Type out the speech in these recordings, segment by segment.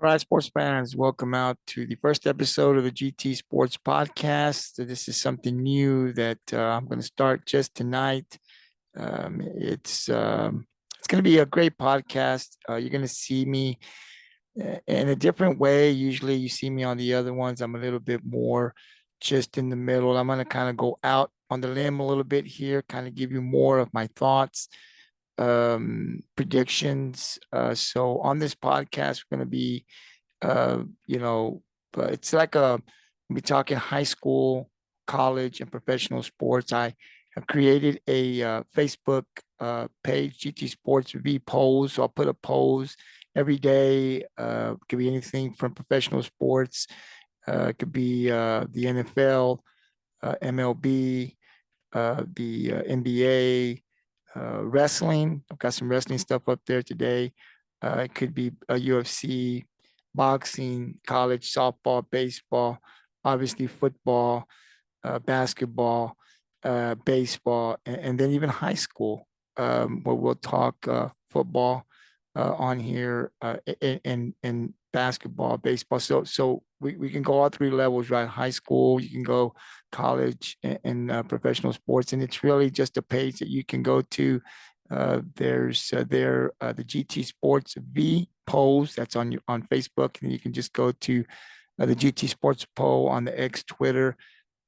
All right, sports fans, welcome out to the first episode of the GT Sports Podcast. So this is something new that I'm going to start just tonight. It's going to be a great podcast. You're going to see me in a different way. Usually, you see me on the other ones. I'm a little bit more just in the middle. I'm going to kind of go out on the limb a little bit here, kind of give you more of my thoughts, predictions. So on this podcast, we're going to be you know, but it's like we're talking high school, college, and professional sports. I have created a Facebook page, GT Sports V polls. So I'll put a polls every day. It could be anything from professional sports. It could be the NFL, MLB, the NBA, wrestling. I've got some wrestling stuff up there today. It could be a UFC, boxing, college, softball, baseball, obviously football, basketball, baseball, and then even high school, where we'll talk football on here, and basketball, baseball. So we can go all three levels, right? High school, you can go college and professional sports, and it's really just a page that you can go to. There's the GT Sports V polls that's on Facebook, and you can just go to the GT Sports poll on the X Twitter,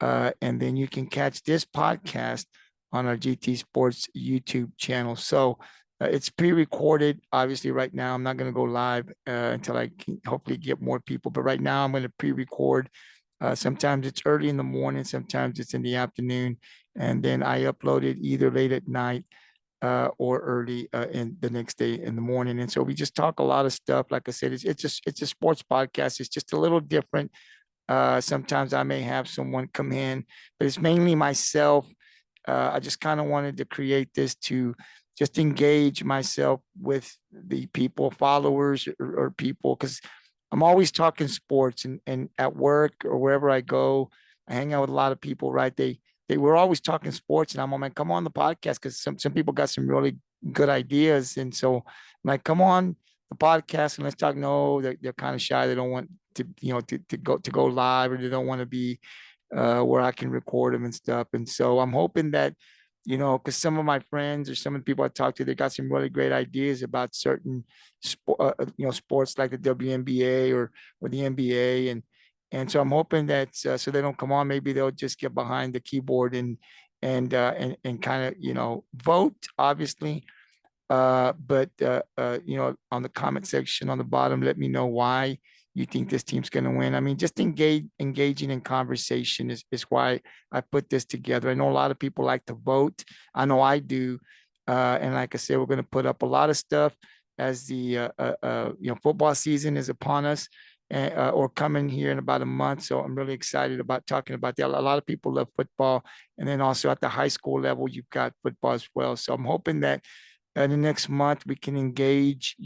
and then you can catch this podcast on our GT Sports YouTube channel. So it's pre-recorded. Obviously, right now I'm not going to go live until I can hopefully get more people. But right now I'm going to pre-record. Sometimes it's early in the morning, sometimes it's in the afternoon, and then I upload it either late at night or early in the next day in the morning. And so we just talk a lot of stuff. Like I said, it's a sports podcast. It's just a little different. Sometimes I may have someone come in, but it's mainly myself. I just kind of wanted to create this to just engage myself with the people, followers, or people, because I'm always talking sports, and at work or wherever I go, I hang out with a lot of people, right? They were always talking sports, and I'm like, come on the podcast, because some people got some really good ideas. And so I'm like, come on the podcast and let's talk. No, they're kind of shy. They don't want to go live, or they don't want to be where I can record them and stuff. And so I'm hoping that, because some of my friends or some of the people I talk to, they got some really great ideas about certain sports like the WNBA or the NBA. And so I'm hoping that so they don't come on, maybe they'll just get behind the keyboard and kind of, vote, obviously. But on the comment section on the bottom, let me know why you think this team's going to win. I mean, just engaging in conversation is why I put this together. I know a lot of people like to vote. I know I do. And like I said, we're going to put up a lot of stuff as the football season is upon us, or coming here in about a month. So I'm really excited about talking about that. A lot of people love football, and then also at the high school level, you've got football as well. So I'm hoping that in the next month we can engage,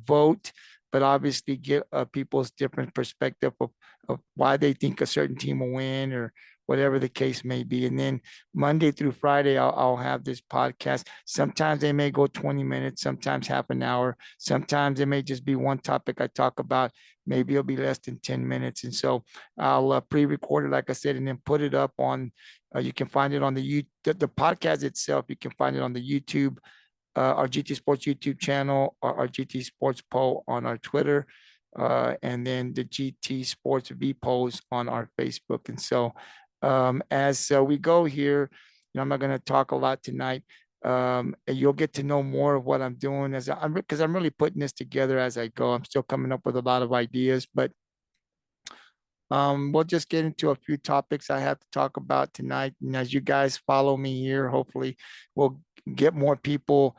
vote, but obviously get people's different perspective of why they think a certain team will win, or whatever the case may be. And then Monday through Friday, I'll have this podcast. Sometimes they may go 20 minutes, sometimes half an hour. Sometimes it may just be one topic I talk about. Maybe it'll be less than 10 minutes. And so I'll pre-record it, like I said, and then put it up on, you can find it on the podcast itself. You can find it on the YouTube, our GT Sports YouTube channel, our GT Sports poll on our Twitter, and then the GT Sports V polls on our Facebook. And so as we go here, I'm not going to talk a lot tonight. And you'll get to know more of what I'm doing because I'm really putting this together as I go. I'm still coming up with a lot of ideas, but we'll just get into a few topics I have to talk about tonight. And as you guys follow me here, hopefully we'll get more people,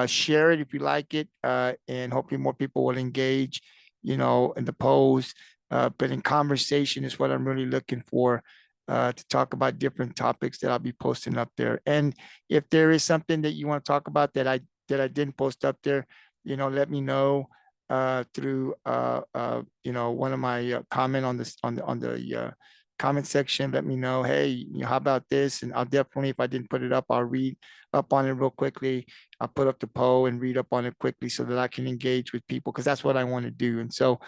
share it if you like it, and hopefully more people will engage, in the polls. But in conversation is what I'm really looking for, to talk about different topics that I'll be posting up there. And if there is something that you want to talk about that I didn't post up there, let me know through one of my comment on this on the comment section. Let me know, hey, how about this? And I'll definitely, if I didn't put it up, I'll read up on it real quickly. I'll put up the poll and read up on it quickly so that I can engage with people, because that's what I want to do. And so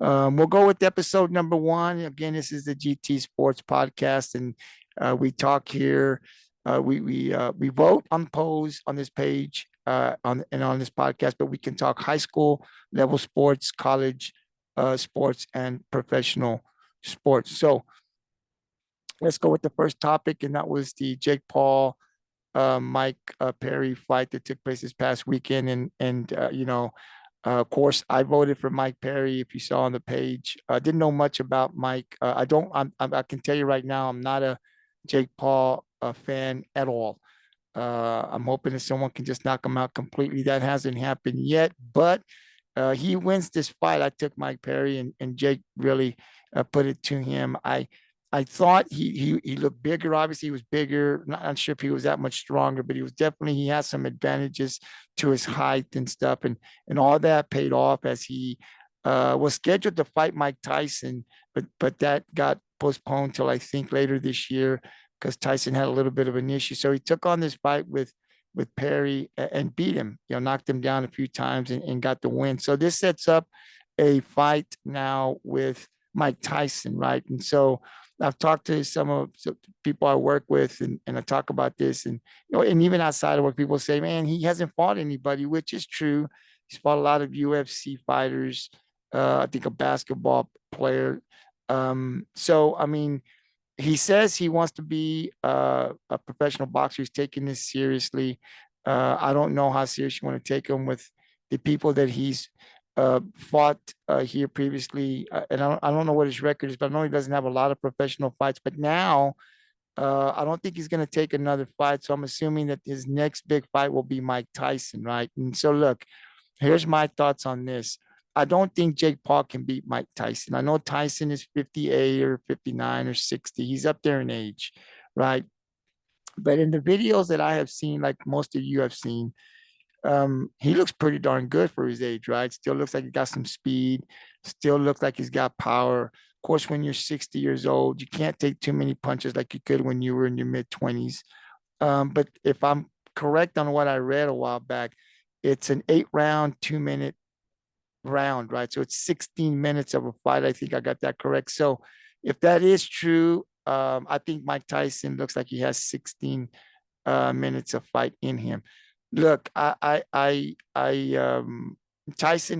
we'll go with episode number 1. Again, this is the GT Sports Podcast, and we talk here. We vote on polls on this page on this podcast, but we can talk high school level sports, college sports, and professional sports. So let's go with the first topic, and that was the Jake Paul, Mike Perry fight that took place this past weekend. And of course, I voted for Mike Perry. If you saw on the page, I didn't know much about Mike. I can tell you right now, I'm not a Jake Paul fan at all. I'm hoping that someone can just knock him out completely. That hasn't happened yet, but he wins this fight. I took Mike Perry, and Jake really put it to him. I thought he looked bigger. Obviously, he was bigger. Not sure if he was that much stronger, but he has some advantages to his height and stuff, and all that paid off as he was scheduled to fight Mike Tyson, but that got postponed till I think later this year because Tyson had a little bit of an issue. So he took on this fight with Perry and beat him. Knocked him down a few times and got the win. So this sets up a fight now with Mike Tyson, right? And so I've talked to some people I work with, and I talk about this, and and even outside of work, people say, "Man, he hasn't fought anybody," which is true. He's fought a lot of UFC fighters. I think a basketball player. So I mean, he says he wants to be a professional boxer. He's taking this seriously. I don't know how serious you want to take him with the people that he's fought here previously, and I don't know what his record is, but I know he doesn't have a lot of professional fights. But now, I don't think he's going to take another fight. So I'm assuming that his next big fight will be Mike Tyson, right? And so, look, here's my thoughts on this. I don't think Jake Paul can beat Mike Tyson. I know Tyson is 58 or 59 or 60. He's up there in age, right? But in the videos that I have seen, like most of you have seen, he looks pretty darn good for his age, right? Still looks like he got some speed, still looks like he's got power. Of course, when you're 60 years old, you can't take too many punches like you could when you were in your mid-20s. But if I'm correct on what I read a while back, it's an 8-round, 2-minute round, right? So it's 16 minutes of a fight. I think I got that correct. So if that is true, I think Mike Tyson looks like he has 16 minutes of fight in him. Look, Tyson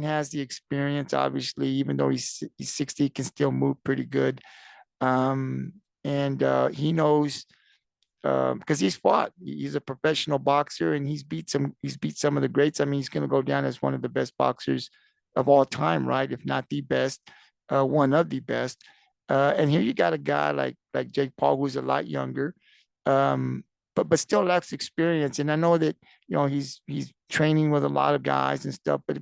has the experience, obviously, even though he's 60, he can still move pretty good. And he knows, because he's fought. He's a professional boxer, and he's beat some of the greats. I mean, he's going to go down as one of the best boxers of all time, right? If not the best, one of the best. And here you got a guy like Jake Paul, who's a lot younger, but still lacks experience. And I know that he's training with a lot of guys and stuff, but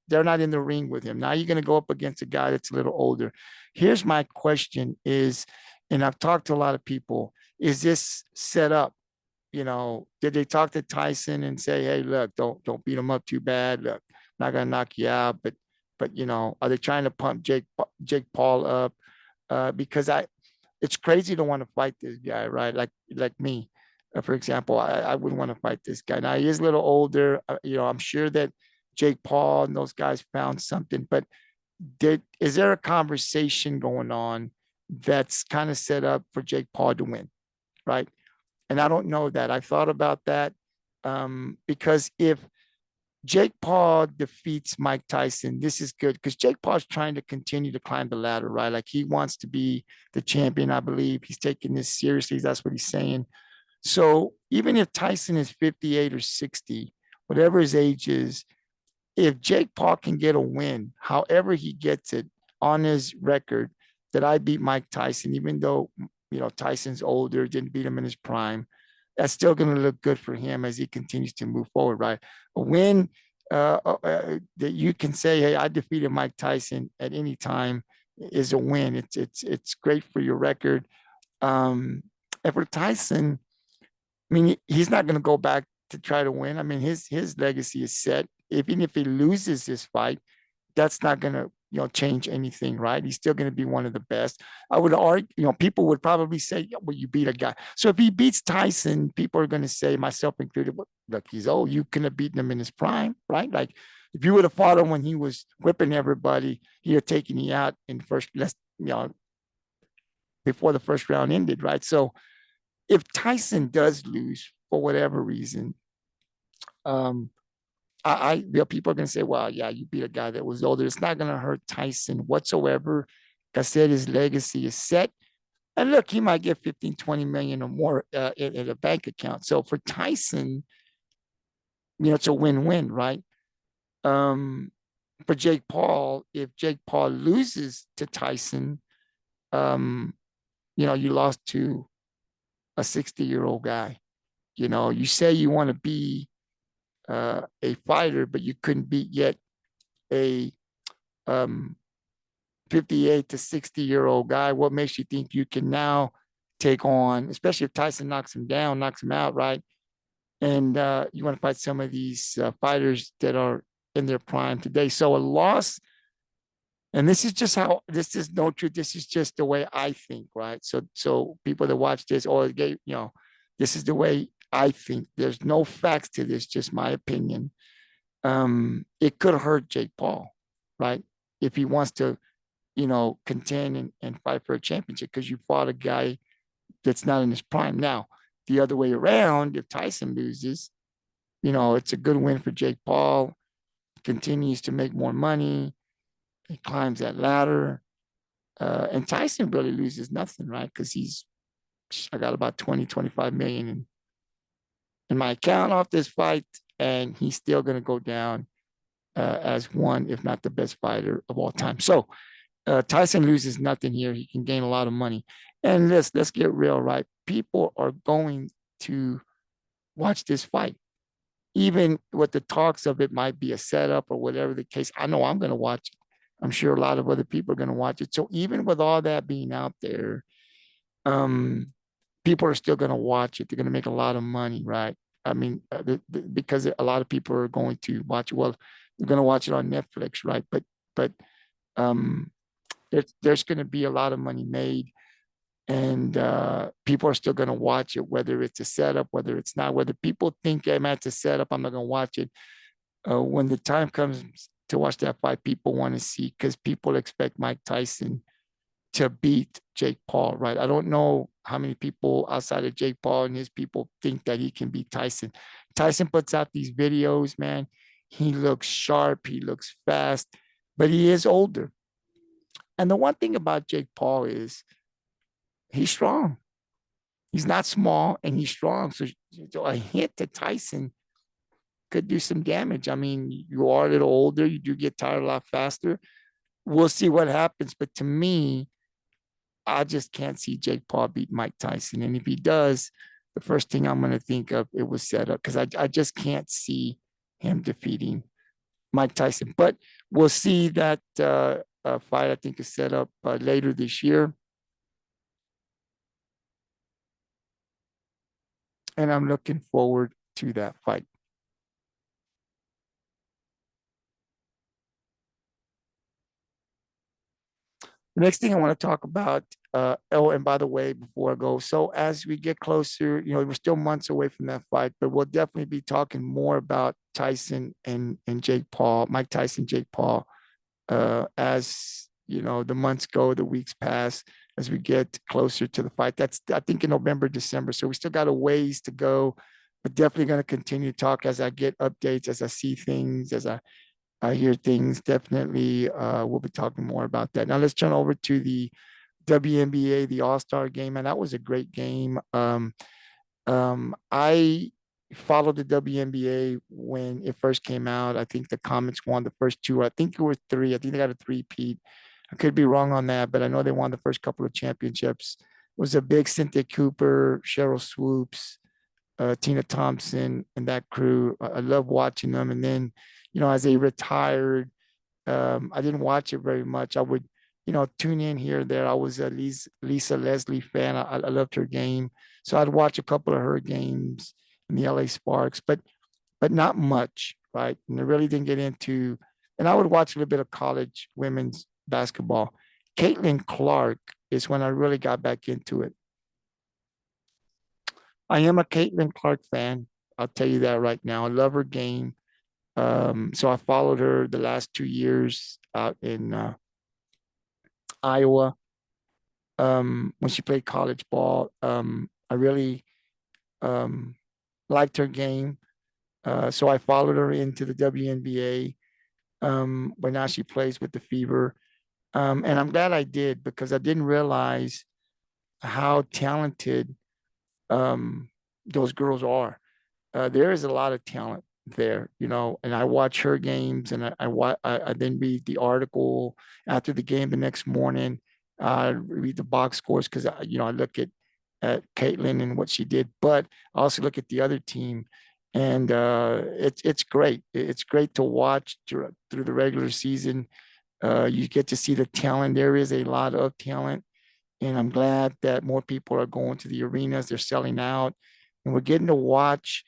they're not in the ring with him. Now you're going to go up against a guy that's a little older. Here's my question: and I've talked to a lot of people, is this set up? Did they talk to Tyson and say, "Hey, look, don't beat him up too bad. Look, I'm not gonna knock you out," but are they trying to pump Jake Paul up? Because it's crazy to want to fight this guy, right? Like me, for example, I wouldn't want to fight this guy. Now he is a little older. I'm sure that Jake Paul and those guys found something, but is there a conversation going on that's kind of set up for Jake Paul to win, right? And I don't know that. I thought about that, because if Jake Paul defeats Mike Tyson, this is good, because Jake Paul's trying to continue to climb the ladder, right? Like, he wants to be the champion. I believe he's taking this seriously. That's what he's saying. So even if Tyson is 58 or 60, whatever his age is, if Jake Paul can get a win, however he gets it, on his record that I beat Mike Tyson, even though Tyson's older, didn't beat him in his prime, that's still going to look good for him as he continues to move forward, right? A win that you can say, "Hey, I defeated Mike Tyson at any time," is a win. It's great for your record. And for Tyson, I mean, he's not going to go back to try to win. I mean, his legacy is set. Even if he loses this fight, that's not going to change anything, right? He's still going to be one of the best. I would argue, people would probably say, yeah, well, you beat a guy. So if he beats Tyson, people are going to say, myself included, well, look, he's old. You couldn't have beaten him in his prime, right? Like if you would have fought him when he was whipping everybody, he'd have taken you out in the first, before the first round ended, right? So if Tyson does lose for whatever reason, um, people are going to say, well, yeah, you beat a guy that was older. It's not going to hurt Tyson whatsoever. Like I said, his legacy is set. And look, he might get 15, 20 million or more in a bank account. So for Tyson, it's a win-win, right? For Jake Paul, if Jake Paul loses to Tyson, you lost to a 60-year-old guy. You say you want to be a fighter, but you couldn't beat yet a 58 to 60-year-old guy. What makes you think you can now take on, especially if Tyson knocks him out, right? And you want to fight some of these fighters that are in their prime today. So a loss, and this is no truth. This is just the way I think, right? So people that watch this, this is the way I think. There's no facts to this, just my opinion. It could hurt Jake Paul, right? If he wants to, contend and fight for a championship, because you fought a guy that's not in his prime. Now, the other way around, if Tyson loses, it's a good win for Jake Paul. Continues to make more money. He climbs that ladder. And Tyson really loses nothing, right? Because I got about 20, 25 million in my account off this fight, and he's still going to go down as one, if not the best fighter of all time. So Tyson loses nothing here. He can gain a lot of money. And let's get real, right? People are going to watch this fight. Even with the talks of it might be a setup or whatever the case, I know I'm going to watch it. I'm sure a lot of other people are going to watch it. So even with all that being out there, people are still going to watch it. They're going to make a lot of money, right? I mean, because a lot of people are going to watch it. Well, they're going to watch it on Netflix, right? But there's going to be a lot of money made, and people are still going to watch it, whether it's a setup, whether it's not. Whether people think, hey, man, it's a setup, I'm not going to watch it. When the time comes to watch that fight, people want to see, because people expect Mike Tyson to beat Jake Paul, right? I don't know how many people outside of Jake Paul and his people think that he can beat Tyson. Tyson puts out these videos, man. He looks sharp. He looks fast, but he is older. And the one thing about Jake Paul is he's strong. He's not small, and he's strong. So a hit to Tyson could do some damage. I mean, you are a little older. You do get tired a lot faster. We'll see what happens. But to me, I just can't see Jake Paul beat Mike Tyson. And if he does, the first thing I'm going to think of, it was set up, because I just can't see him defeating Mike Tyson. But we'll see. That fight, I think, is set up later this year. And I'm looking forward to that fight. The next thing I want to talk about, and by the way, before I go, so as we get closer, we're still months away from that fight, but we'll definitely be talking more about Tyson and Jake Paul, Mike Tyson, Jake Paul, as the months go, the weeks pass, as we get closer to the fight. That's, I think, in November, December. So we still got a ways to go, but definitely going to continue to talk as I get updates, as I see things, as I hear things. Definitely we'll be talking more about that. Now let's turn over to the WNBA, the All-Star game, and that was a great game. I followed the WNBA when it first came out. I think the Comets won the first two. I think it was three. I think they got a three-peat. I could be wrong on that, but I know they won the first couple of championships. It was a big Cynthia Cooper, Cheryl Swoops, Tina Thompson, and that crew. I love watching them. And then, as they retired, I didn't watch it very much. I would, tune in here or there. I was a Lisa Leslie fan. I loved her game. So I'd watch a couple of her games in the LA Sparks, but not much, right? And I really didn't get into and I would watch a little bit of college women's basketball. Caitlin Clark is when I really got back into it. I am a Caitlin Clark fan. I'll tell you that right now. I love her game. So I followed her the last 2 years out in Iowa when she played college ball. I really um, liked her game. So I followed her into the WNBA, where now she plays with the Fever. And I'm glad I did because I didn't realize how talented those girls are. There is a lot of talent there, and I watch her games and I then read the article after the game the next morning. I read the box scores because I look at Caitlin and what she did, but I also look at the other team, and it's great. It's great to watch through the regular season. You get to see the talent. There is a lot of talent, and I'm glad that more people are going to the arenas. They're selling out, and we're getting to watch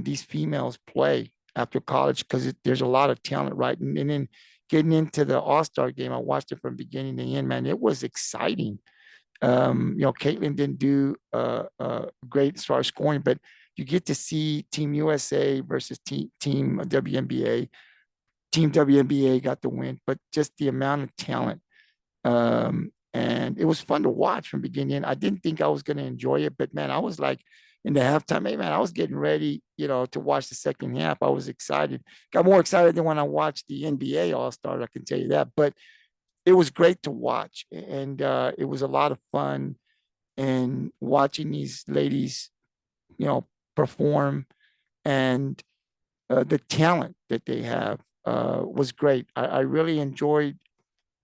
these females play after college because there's a lot of talent, right? And then getting into the All-Star game, I watched it from beginning to end, man. It was exciting. Caitlin didn't do great as far as scoring, but you get to see Team USA versus Team WNBA. Team WNBA got the win, but just the amount of talent. And it was fun to watch from beginning. I didn't think I was going to enjoy it, but man, I was like in the halftime, hey man, I was getting ready, to watch the second half. I was excited. Got more excited than when I watched the NBA All-Star, I can tell you that. But it was great to watch, and it was a lot of fun. And watching these ladies, perform, and the talent that they have was great. I really enjoyed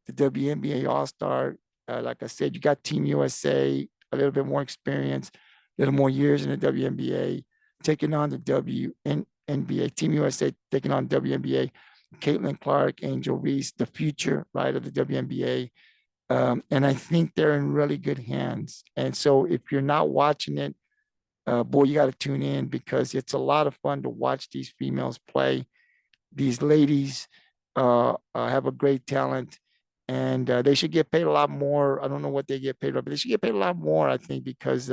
the WNBA All-Star. Like I said, you got Team USA, a little bit more experience, a little more years in the WNBA, taking on the WNBA. Team USA taking on WNBA. Caitlin Clark, Angel Reese, the future, right, of the WNBA. And I think they're in really good hands. And so if you're not watching it, boy, you got to tune in because it's a lot of fun to watch these females play. These ladies have a great talent, and they should get paid a lot more. I don't know what they get paid, but they should get paid a lot more, I think, because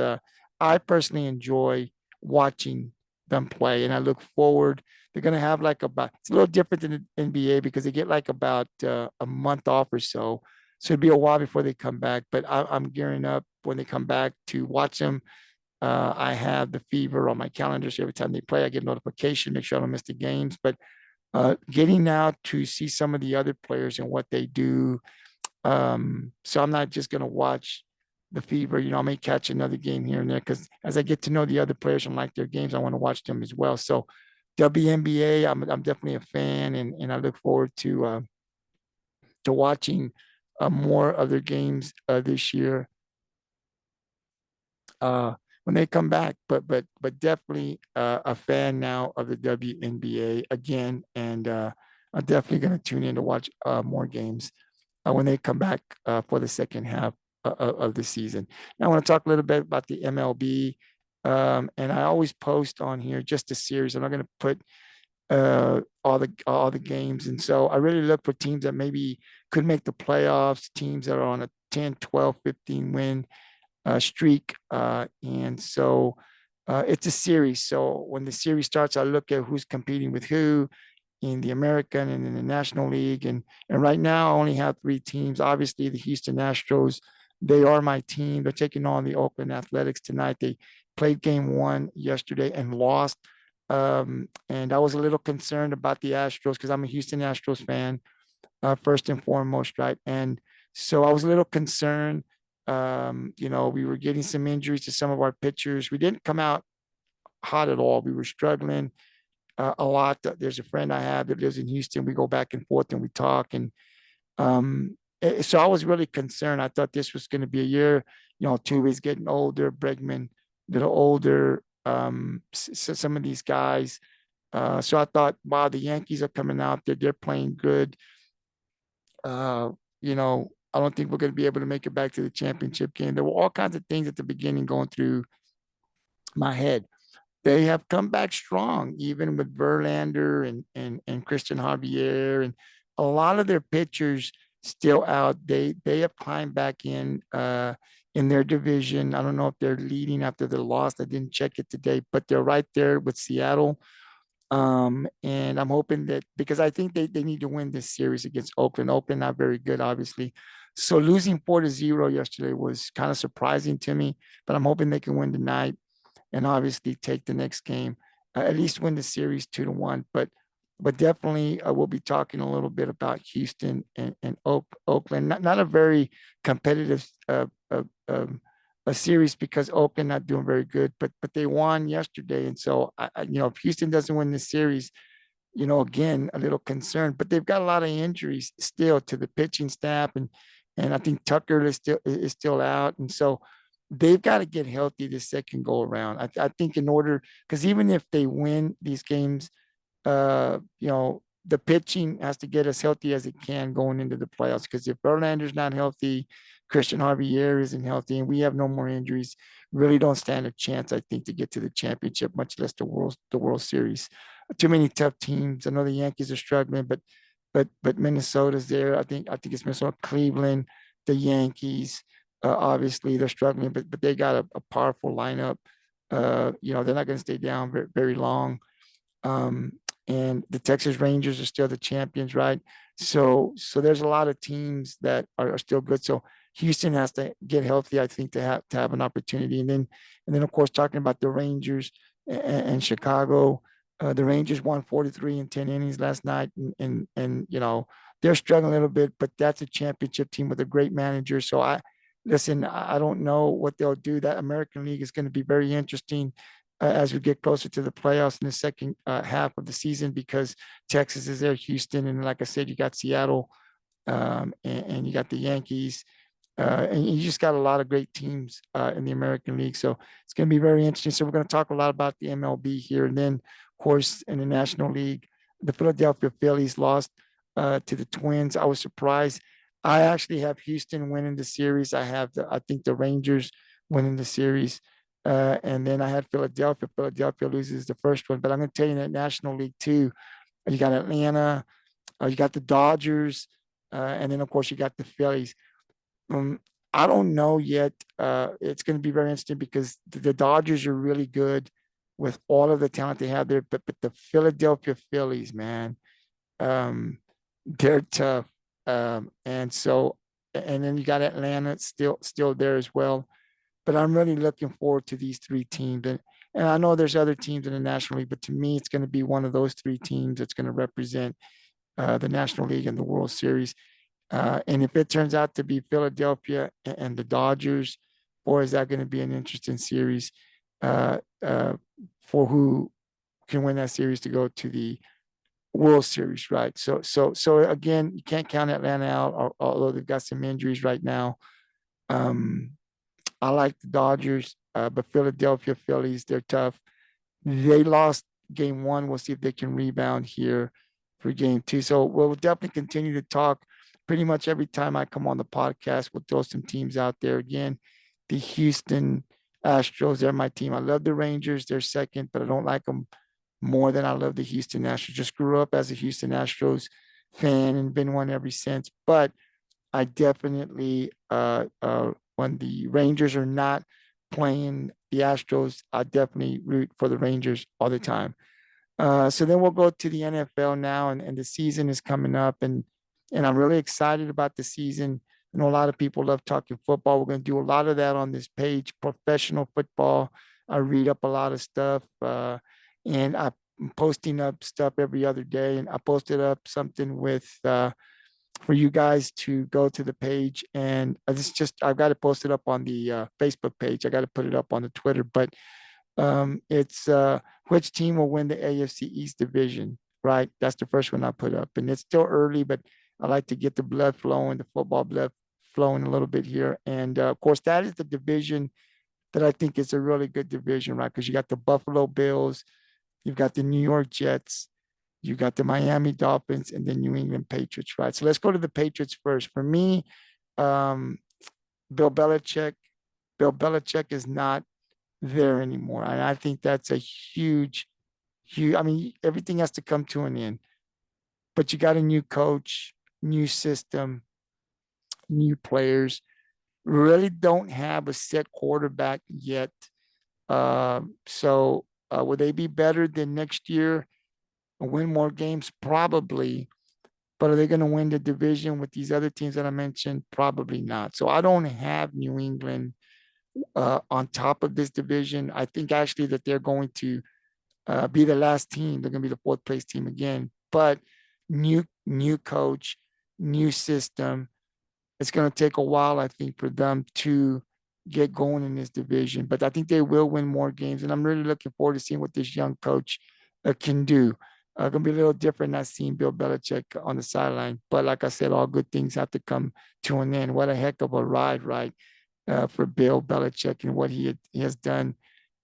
I personally enjoy watching them play, and I look forward. They're going to have it's a little different than the NBA because they get like about a month off or so. So it'll be a while before they come back, but I'm gearing up when they come back to watch them. I have the Fever on my calendar, so every time they play, I get a notification, make sure I don't miss the games. But getting out to see some of the other players and what they do. So I'm not just going to watch the Fever. I may catch another game here and there because as I get to know the other players and like their games, I want to watch them as well. So WNBA, I'm definitely a fan, and I look forward to watching more of their games this year when they come back. But definitely a fan now of the WNBA again, and I'm definitely going to tune in to watch more games when they come back for the second half of the season. Now I want to talk a little bit about the MLB, and I always post on here just a series. I'm not going to put all the games, and so I really look for teams that maybe could make the playoffs, teams that are on a 10, 12, 15 win streak. And so it's a series. So when the series starts, I look at who's competing with who in the American and in the National League. And right now, I only have three teams. Obviously, the Houston Astros, they are my team. They're taking on the Oakland Athletics tonight. They played game one yesterday and lost. And I was a little concerned about the Astros because I'm a Houston Astros fan, first and foremost, right? And so I was a little concerned. We were getting some injuries to some of our pitchers. We didn't come out hot at all. We were struggling a lot. There's a friend I have that lives in Houston. We go back and forth and we talk. And so I was really concerned. I thought this was going to be a year, Tui's getting older, Bregman a little older, some of these guys. So I thought, wow, the Yankees are coming out there. They're playing good. I don't think we're going to be able to make it back to the championship game. There were all kinds of things at the beginning going through my head. they have come back strong, even with Verlander and Christian Javier, and a lot of their pitchers still out. They have climbed back in their division. I don't know if they're leading after the loss. I didn't check it today, but they're right there with Seattle. And I'm hoping that, because I think they need to win this series against Oakland. Oakland not very good, obviously. So losing 4-0 yesterday was kind of surprising to me, but I'm hoping they can win tonight and obviously take the next game, at least win the series 2-1. But definitely we'll be talking a little bit about Houston and Oakland. Not a very competitive a series because Oakland not doing very good, but they won yesterday, and so if Houston doesn't win this series, again, a little concerned. But they've got a lot of injuries still to the pitching staff, and I think Tucker is still out, and so they've got to get healthy this second go around. I think in order, because even if they win these games, the pitching has to get as healthy as it can going into the playoffs. Because if Verlander's not healthy, Christian Javier isn't healthy, and we have no more injuries, really don't stand a chance, I think, to get to the championship, much less the World Series. Too many tough teams. I know the Yankees are struggling, but Minnesota's there. I think it's Minnesota, Cleveland, the Yankees. Obviously, they're struggling, but they got a powerful lineup. They're not going to stay down very, very long. Um, and the Texas Rangers are still the champions, right? So there's a lot of teams that are still good. So Houston has to get healthy, I think, to have an opportunity. And then of course, talking about the Rangers and Chicago, the Rangers won 43 in 10 innings last night, and they're struggling a little bit, but that's a championship team with a great manager. So listen, I don't know what they'll do. That American League is going to be very interesting as we get closer to the playoffs in the second half of the season, because Texas is there, Houston, and like I said, you got Seattle, and you got the Yankees, and you just got a lot of great teams in the American League. So it's going to be very interesting. So we're going to talk a lot about the MLB here, and then, of course, in the National League, the Philadelphia Phillies lost to the Twins. I was surprised. I actually have Houston winning the series. I think the Rangers winning the series. And then I had Philadelphia. Philadelphia loses the first one. But I'm going to tell you, in that National League too, you got Atlanta, you got the Dodgers, and then, of course, you got the Phillies. I don't know yet. It's going to be very interesting because the Dodgers are really good with all of the talent they have there. But the Philadelphia Phillies, man, they're tough. And then you got Atlanta still there as well. But I'm really looking forward to these three teams. And I know there's other teams in the National League, but to me, it's going to be one of those three teams that's going to represent the National League and the World Series. And if it turns out to be Philadelphia and the Dodgers, boy, is that going to be an interesting series for who can win that series to go to the World Series, right? So again, you can't count Atlanta out, although they've got some injuries right now. I like the Dodgers, but Philadelphia Phillies, they're tough. They lost game one. We'll see if they can rebound here for game two. So we'll definitely continue to talk pretty much every time I come on the podcast. We'll throw some teams out there. Again, the Houston Astros, they're my team. I love the Rangers. They're second, but I don't like them more than I love the Houston Astros. Just grew up as a Houston Astros fan and been one ever since. But I definitely, when the Rangers are not playing the Astros, I definitely root for the Rangers all the time. So then we'll go to the NFL now, and the season is coming up, and I'm really excited about the season. I know a lot of people love talking football. We're going to do a lot of that on this page, professional football. I read up a lot of stuff, and I'm posting up stuff every other day. And I posted up something with for you guys to go to the page, and I've got to post it up on the Facebook page. I got to put it up on the Twitter, but it's which team will win the AFC East Division, right? That's the first one I put up, and it's still early, but I like to get the blood flowing, the football blood flowing a little bit here. And of course, that is the division that I think is a really good division, right? Because you got the Buffalo Bills, you've got the New York Jets, you got the Miami Dolphins, and the New England Patriots, right? So let's go to the Patriots first. For me, Bill Belichick. Bill Belichick is not there anymore. And I think that's a huge, huge. I mean, everything has to come to an end. But you got a new coach, new system, new players. Really don't have a set quarterback yet. Will they be better than next year and win more games? Probably. But are they going to win the division with these other teams that I mentioned? Probably not. So I don't have New England on top of this division. I think actually that they're going to be the last team. They're going to be the fourth place team again. But new coach, new system. It's going to take a while, I think, for them to get going in this division. But I think they will win more games, and I'm really looking forward to seeing what this young coach can do. Going to be a little different not seeing Bill Belichick on the sideline. But like I said, all good things have to come to an end. What a heck of a ride, right, for Bill Belichick and what he has done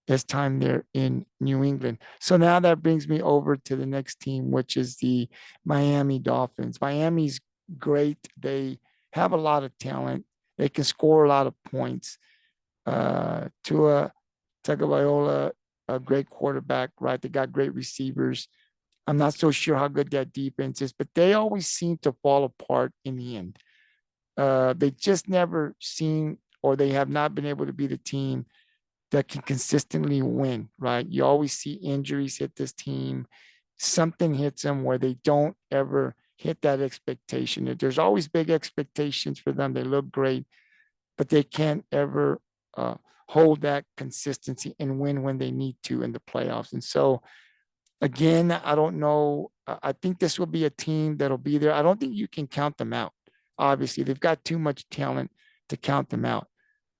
his time there in New England. So now that brings me over to the next team, which is the Miami Dolphins. Miami's great. They have a lot of talent. They can score a lot of points. Tua Tagovailoa, a great quarterback, right? They got great receivers. I'm not so sure how good that defense is, but they always seem to fall apart in the end. They just never seem, or they have not been able to be the team that can consistently win, right? You always see injuries hit this team. Something hits them where they don't ever hit that expectation. There's always big expectations for them. They look great, but they can't ever hold that consistency and win when they need to in the playoffs. And so, again, I don't know. I think this will be a team that'll be there. I don't think you can count them out. Obviously, they've got too much talent to count them out.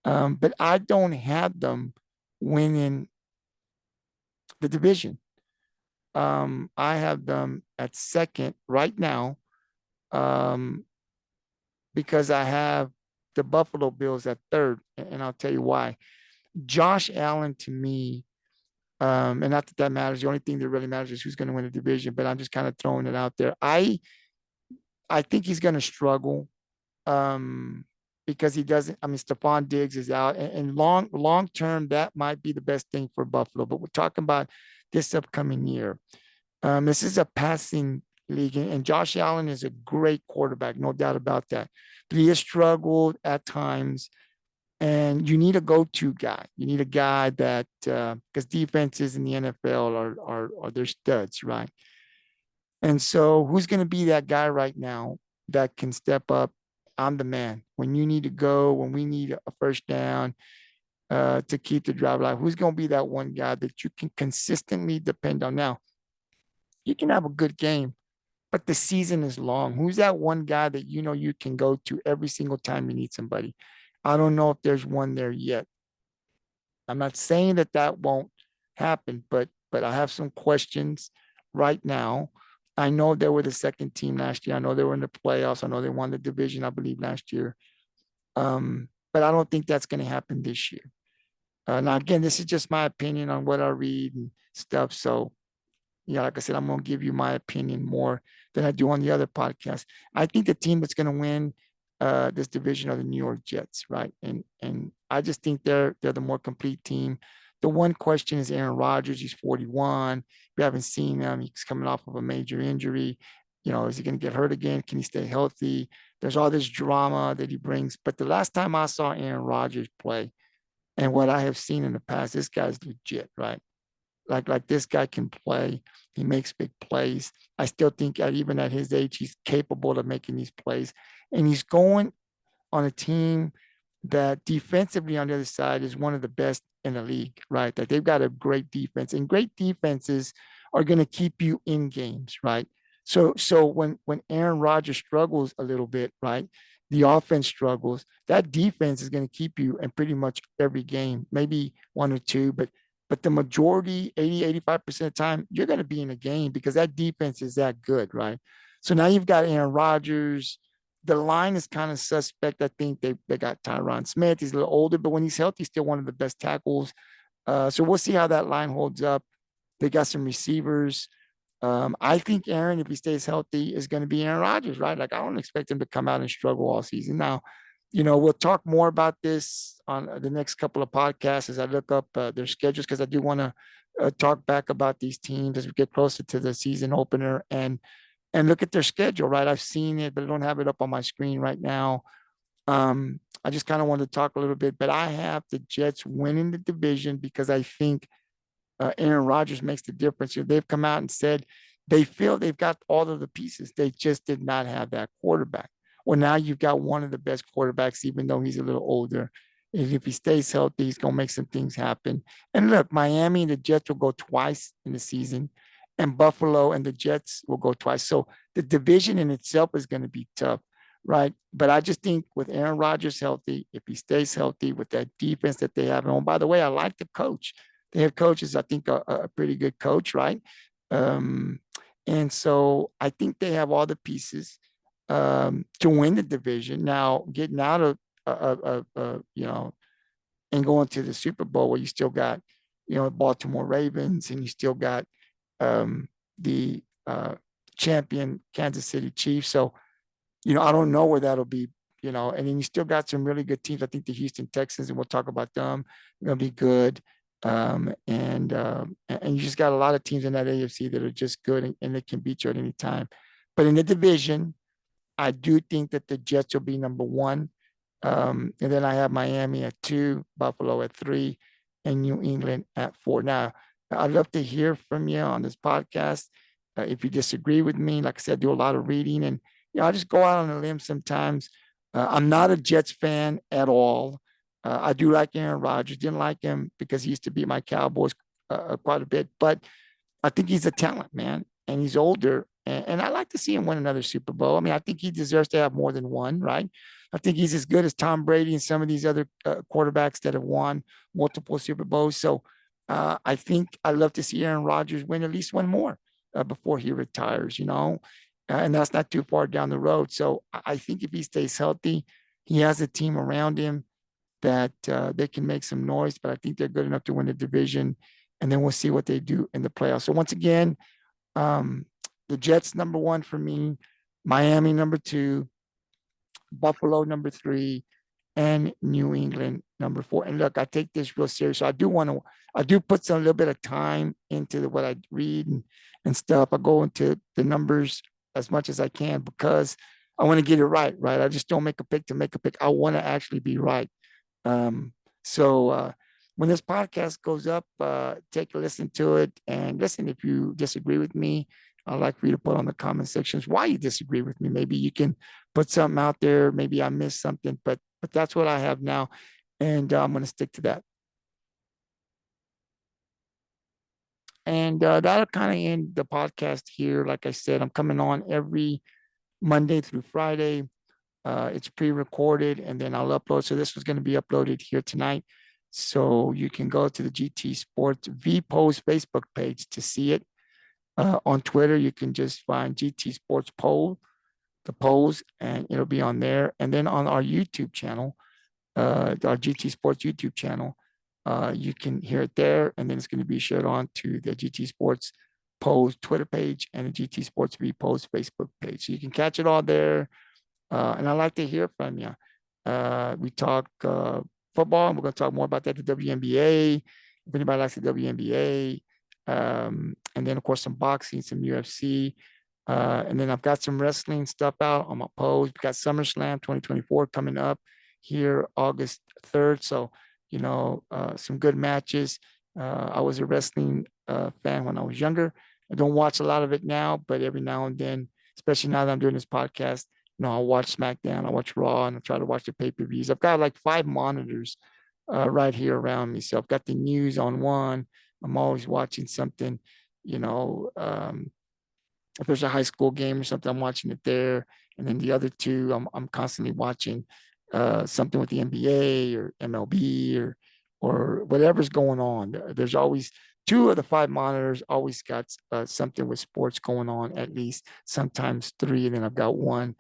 But I don't have them winning the division. I have them at second right now because I have the Buffalo Bills at third, and I'll tell you why. Josh Allen, to me, and not that that matters. The only thing that really matters is who's going to win the division. But I'm just kind of throwing it out there. I think he's going to struggle because he doesn't. I mean, Stephon Diggs is out, and long term, that might be the best thing for Buffalo. But we're talking about this upcoming year. This is a passing league, and Josh Allen is a great quarterback, no doubt about that. But he has struggled at times, and you need a go-to guy. You need a guy that because defenses in the NFL are their studs, right? And so, who's going to be that guy right now that can step up? I'm the man. When you need to go, when we need a first down to keep the drive alive, who's going to be that one guy that you can consistently depend on? Now, you can have a good game, but the season is long. Who's that one guy that you know you can go to every single time you need somebody? I don't know if there's one there yet. I'm not saying that that won't happen, but I have some questions right now. I know they were the second team last year. I know they were in the playoffs. I know they won the division, I believe, last year. But I don't think that's going to happen this year. Now, again, this is just my opinion on what I read and stuff. So, yeah, like I said, I'm going to give you my opinion more than I do on the other podcast. I think the team that's going to win this division are the New York Jets, right? And I just think they're the more complete team. The one question is Aaron Rodgers. He's 41. We haven't seen him. He's coming off of a major injury. You know, is he going to get hurt again? Can he stay healthy? There's all this drama that he brings. But the last time I saw Aaron Rodgers play and what I have seen in the past, this guy's legit, right? Like this guy can play. He makes big plays. I still think even at his age, he's capable of making these plays. And he's going on a team that defensively on the other side is one of the best in the league, right? That they've got a great defense, and great defenses are going to keep you in games, right? So when Aaron Rodgers struggles a little bit, right? The offense struggles, that defense is going to keep you in pretty much every game, maybe one or two, but the majority, 80, 85% of the time, you're going to be in a game because that defense is that good, right? So now you've got Aaron Rodgers. The line is kind of suspect. I think they got Tyron Smith. He's a little older, but when he's healthy, he's still one of the best tackles. So we'll see how that line holds up. They got some receivers. I think Aaron, if he stays healthy, is going to be Aaron Rodgers, right? Like I don't expect him to come out and struggle all season. Now, you know, we'll talk more about this on the next couple of podcasts as I look up their schedules, because I do want to talk back about these teams as we get closer to the season opener and look at their schedule. Right, I've seen it, but I don't have it up on my screen right now. I just kind of wanted to talk a little bit, but I have the Jets winning the division because I think Aaron Rodgers makes the difference here. They've come out and said they feel they've got all of the pieces. They just did not have that quarterback. Well, now you've got one of the best quarterbacks, even though he's a little older. And if he stays healthy, he's going to make some things happen. And look, Miami and the Jets will go twice in the season, and Buffalo and the Jets will go twice. So the division in itself is going to be tough, right? But I just think with Aaron Rodgers healthy, if he stays healthy with that defense that they have, and oh, by the way, I like the coach. The head coach is, I think, a pretty good coach, right? Um, and so I think they have all the pieces to win the division. Now, getting out of, and going to the Super Bowl where you still got, Baltimore Ravens, and you still got the champion Kansas City Chiefs. So, I don't know where that'll be, and then you still got some really good teams. I think the Houston Texans, and we'll talk about them, are going to be good. And you just got a lot of teams in that AFC that are just good and they can beat you at any time. But in the division, I do think that the Jets will be number one. And then I have Miami at 2, Buffalo at 3, and New England at 4. Now, I'd love to hear from you on this podcast. If you disagree with me, like I said, I do a lot of reading, and I just go out on a limb sometimes. I'm not a Jets fan at all. I do like Aaron Rodgers. Didn't like him because he used to beat my Cowboys quite a bit, but I think he's a talent, man, and he's older, and I like to see him win another Super Bowl. I mean, I think he deserves to have more than one, right? I think he's as good as Tom Brady and some of these other quarterbacks that have won multiple Super Bowls. So I think I'd love to see Aaron Rodgers win at least one more before he retires, and that's not too far down the road. So I think if he stays healthy, he has a team around him that they can make some noise, but I think they're good enough to win the division, and then we'll see what they do in the playoffs. So once again, the Jets number 1 for me, Miami number 2, Buffalo number 3, and New England number 4. And look, I take this real serious. So I do put a little bit of time into what I read and stuff. I go into the numbers as much as I can because I want to get it right. I just don't make a pick to make a pick. I want to actually be right. So when this podcast goes up, take a listen to it. And listen, if you disagree with me, I'd like for you to put on the comment sections why you disagree with me. Maybe you can put something out there. Maybe I missed something, but that's what I have now. And I'm going to stick to that. And that'll kind of end the podcast here. Like I said, I'm coming on every Monday through Friday. It's pre-recorded, and then I'll upload. So this was going to be uploaded here tonight. So you can go to the GT Sports VPOS Facebook page to see it. On Twitter, you can just find GT Sports the polls, and it'll be on there. And then on our YouTube channel, our GT Sports YouTube channel, you can hear it there. And then it's going to be shared on to the GT Sports Polls Twitter page and the GT Sports VPOS Facebook page. So you can catch it all there. And I'd like to hear from you. We talk football, and we're going to talk more about that, the WNBA, if anybody likes the WNBA. And then, of course, some boxing, some UFC. And then I've got some wrestling stuff out on my post. We've got SummerSlam 2024 coming up here August 3rd. So, some good matches. I was a wrestling fan when I was younger. I don't watch a lot of it now, but every now and then, especially now that I'm doing this podcast, I'll watch SmackDown, I watch Raw, and I try to watch the pay-per-views. I've got like 5 monitors right here around me. So I've got the news on one. I'm always watching something, if there's a high school game or something, I'm watching it there. And then the other 2, I'm constantly watching something with the NBA or MLB or whatever's going on. There's always 2 of the 5 monitors always got something with sports going on, at least sometimes 3. And then I've got one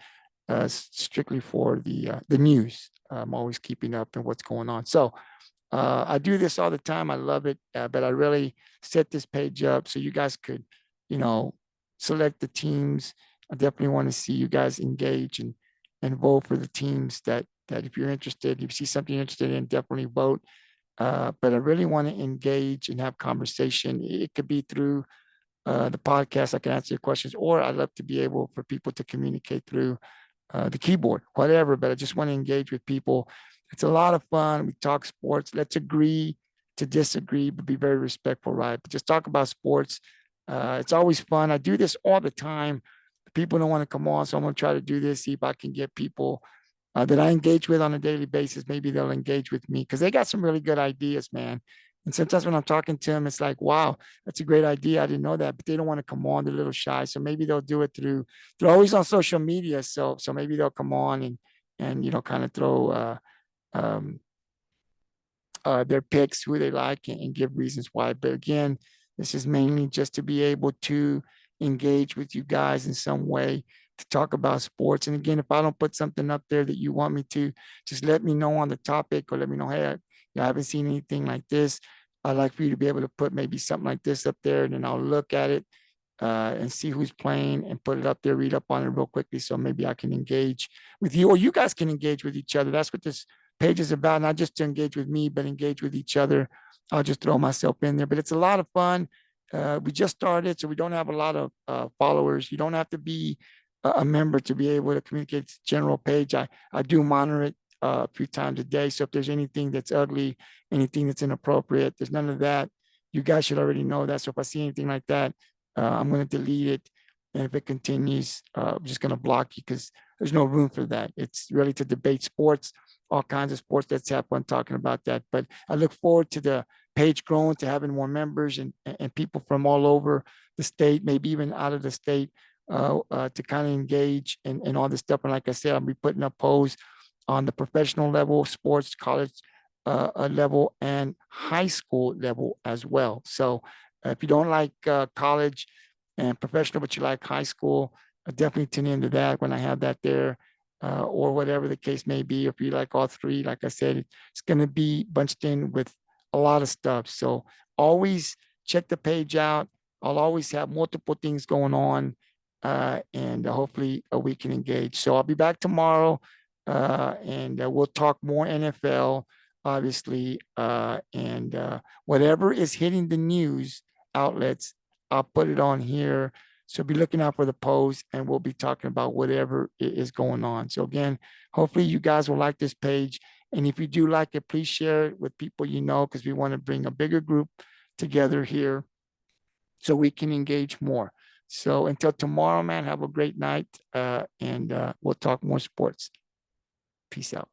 strictly for the news. I'm always keeping up in what's going on. So I do this all the time. I love it, but I really set this page up so you guys could, select the teams. I definitely want to see you guys engage and vote for the teams that that if you're interested, if you see something you're interested in, definitely vote. But I really want to engage and have conversation. It could be through the podcast. I can answer your questions, or I'd love to be able for people to communicate through the keyboard, whatever. But I just want to engage with people. It's a lot of fun. We talk sports. Let's agree to disagree, but be very respectful, right? But just talk about sports. It's always fun. I do this all the time. People don't want to come on, so I'm going to try to do this, see if I can get people that I engage with on a daily basis. Maybe they'll engage with me because they got some really good ideas, man. And sometimes when I'm talking to them, it's like, wow, that's a great idea. I didn't know that, but they don't want to come on. They're a little shy. So maybe they'll do it through, they're always on social media. So maybe they'll come on and kind of throw um, their picks, who they like, and give reasons why. But again, this is mainly just to be able to engage with you guys in some way to talk about sports. And again, if I don't put something up there that you want me to, just let me know on the topic, or let me know, hey, I haven't seen anything like this. I'd like for you to be able to put maybe something like this up there, and then I'll look at it and see who's playing and put it up there, read up on it real quickly. So maybe I can engage with you, or you guys can engage with each other. That's what this page is about, not just to engage with me, but engage with each other. I'll just throw myself in there, but it's a lot of fun. We just started, so we don't have a lot of followers. You don't have to be a member to be able to communicate to the general page. I do monitor it a few times a day. So if there's anything that's ugly, anything that's inappropriate, there's none of that. You guys should already know that. So if I see anything like that, I'm going to delete it. And if it continues, I'm just going to block you because there's no room for that. It's really to debate sports, all kinds of sports. Let's have fun talking about that. But I look forward to the page growing, to having more members and people from all over the state, maybe even out of the state, to kind of engage in all this stuff. And like I said, I'll be putting up posts on the professional level, sports, college level, and high school level as well. So if you don't like college and professional, but you like high school, definitely tune into that when I have that there, or whatever the case may be. If you like all three, like I said, it's going to be bunched in with a lot of stuff. So always check the page out. I'll always have multiple things going on, and hopefully we can engage. So I'll be back tomorrow, and we'll talk more NFL, obviously, and whatever is hitting the news outlets, I'll put it on here. So be looking out for the post, and we'll be talking about whatever is going on. So again, hopefully you guys will like this page. And if you do like it, please share it with people you know, because we want to bring a bigger group together here so we can engage more. So until tomorrow, man, have a great night, and we'll talk more sports. Peace out.